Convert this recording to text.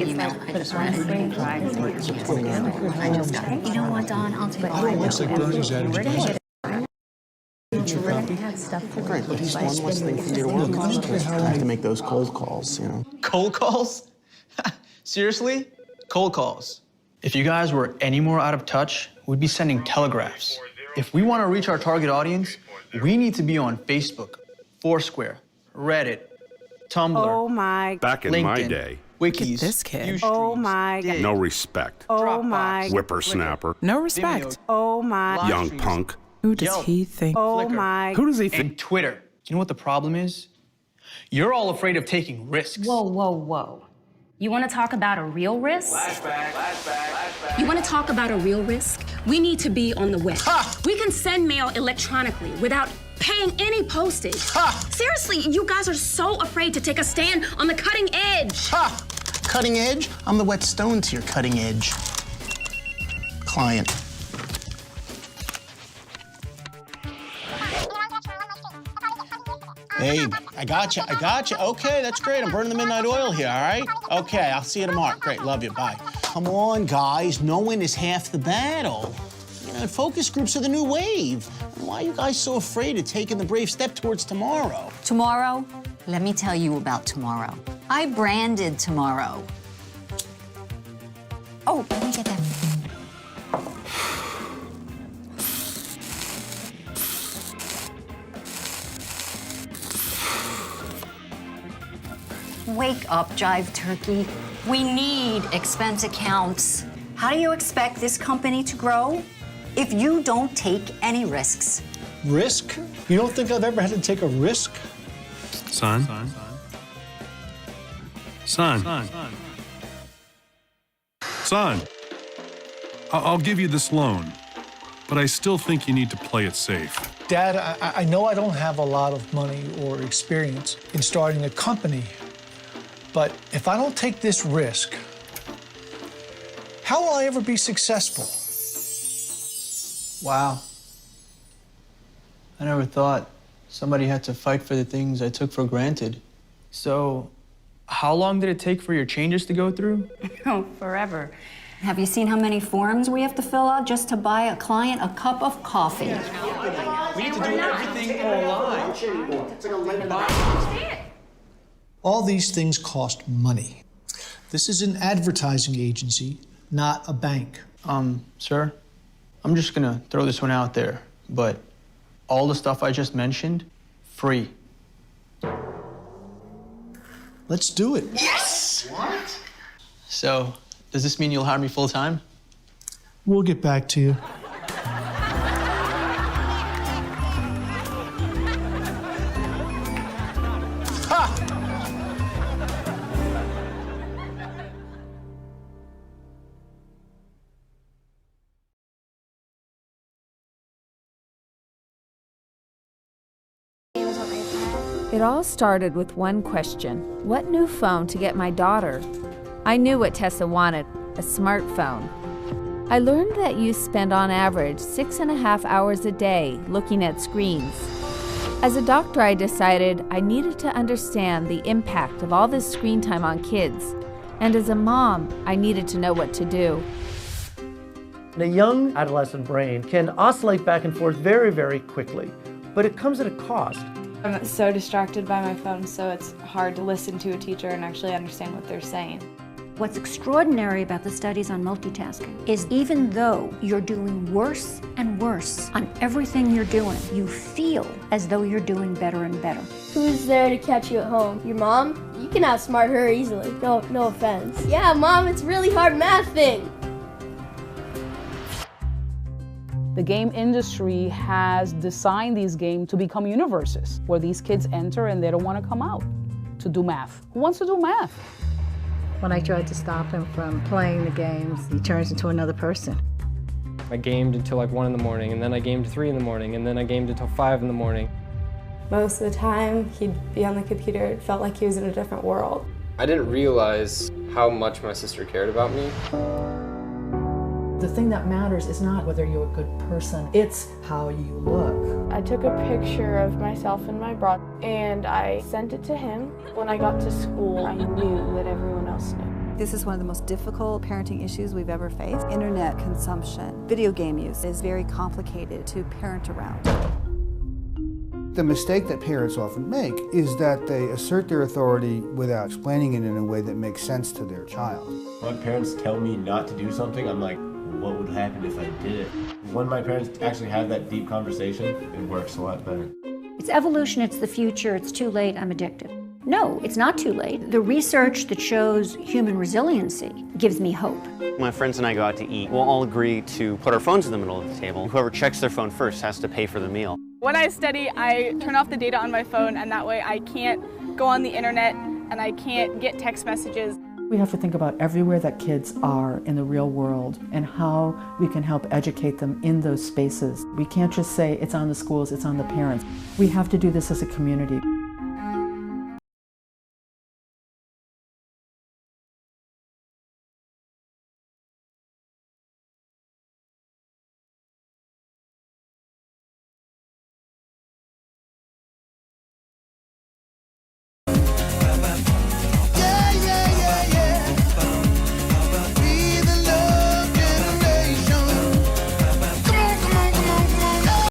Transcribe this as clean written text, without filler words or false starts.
an email. I just got it. You know what, Don? I'll take it. Looks like Bernie's attitude. Great, but he's one less thing for me to work on. I have to make those cold calls, you know. Cold calls? Seriously? Cold calls. If you guys were any more out of touch, we'd be sending telegraphs. If we want to reach our target audience, we need to be on Facebook, Foursquare, Reddit, Tumblr. Oh my. Back in LinkedIn, my day, Wikis. This kid. Ustreams, Oh my God. Dig, no respect. Oh my. Whippersnapper. No respect. Oh my. Live Young streams, punk. Who does Yelp, he think? Oh Flickr, my. Who does he think? and Twitter. You know what the problem is? You're all afraid of taking risks. Whoa, whoa, whoa. You want to talk about a real risk? You want to talk about a real risk? We need to be on the web. We can send mail electronically without paying any postage. Seriously, you guys are so afraid to take a stand on the cutting edge. Ha! Cutting edge? I'm the whetstone to your cutting edge client. Babe, I got you. Okay, that's great. I'm burning the midnight oil here, all right? Okay, I'll see you tomorrow. Great, love you, bye. Come on, guys, knowing is half the battle. You know, focus groups are the new wave. Why are you guys so afraid of taking the brave step towards tomorrow? Tomorrow? Let me tell you about tomorrow. I branded tomorrow. Oh, let me get that. Wake up, Jive Turkey. We need expense accounts. How do you expect this company to grow if you don't take any risks? Risk? You don't think I've ever had to take a risk? Son? I'll give you this loan, but I still think you need to play it safe. Dad, I know I don't have a lot of money or experience in starting a company, but if I don't take this risk, how will I ever be successful? Wow. I never thought somebody had to fight for the things I took for granted. So, how long did it take for your changes to go through? Oh, forever. Have you seen how many forms we have to fill out just to buy a client a cup of coffee? We need to do everything online. All these things cost money. This is an advertising agency, not a bank. Sir, I'm just gonna throw this one out there, but all the stuff I just mentioned, free. Let's do it. Yes! What? So, does this mean you'll hire me full time? We'll get back to you. It all started with one question. What new phone to get my daughter? I knew what Tessa wanted, a smartphone. I learned that you spend on average 6.5 hours a day looking at screens. As a doctor, I decided I needed to understand the impact of all this screen time on kids. And as a mom, I needed to know what to do. A young adolescent brain can oscillate back and forth very, very quickly, but it comes at a cost. I'm so distracted by my phone, so it's hard to listen to a teacher and actually understand what they're saying. What's extraordinary about the studies on multitasking is even though you're doing worse and worse on everything you're doing, you feel as though you're doing better and better. Who's there to catch you at home? Your mom? You can outsmart her easily. No offense. Yeah, Mom, it's really hard math thing. The game industry has designed these games to become universes where these kids enter and they don't want to come out to do math. Who wants to do math? When I tried to stop him from playing the games, he turns into another person. I gamed until like 1 in the morning, and then I gamed 3 in the morning, and then I gamed until 5 in the morning. Most of the time, he'd be on the computer. It felt like he was in a different world. I didn't realize how much my sister cared about me. The thing that matters is not whether you're a good person, it's how you look. I took a picture of myself in my bra, and I sent it to him. When I got to school, I knew that everyone else knew. This is one of the most difficult parenting issues we've ever faced. Internet consumption, video game use is very complicated to parent around. The mistake that parents often make is that they assert their authority without explaining it in a way that makes sense to their child. When parents tell me not to do something, I'm like, what would happen if I did it? When my parents actually have that deep conversation, it works a lot better. It's evolution, it's the future, it's too late, I'm addicted. No, it's not too late. The research that shows human resiliency gives me hope. My friends and I go out to eat. We'll all agree to put our phones in the middle of the table. Whoever checks their phone first has to pay for the meal. When I study, I turn off the data on my phone, and that way I can't go on the internet and I can't get text messages. We have to think about everywhere that kids are in the real world and how we can help educate them in those spaces. We can't just say it's on the schools, it's on the parents. We have to do this as a community.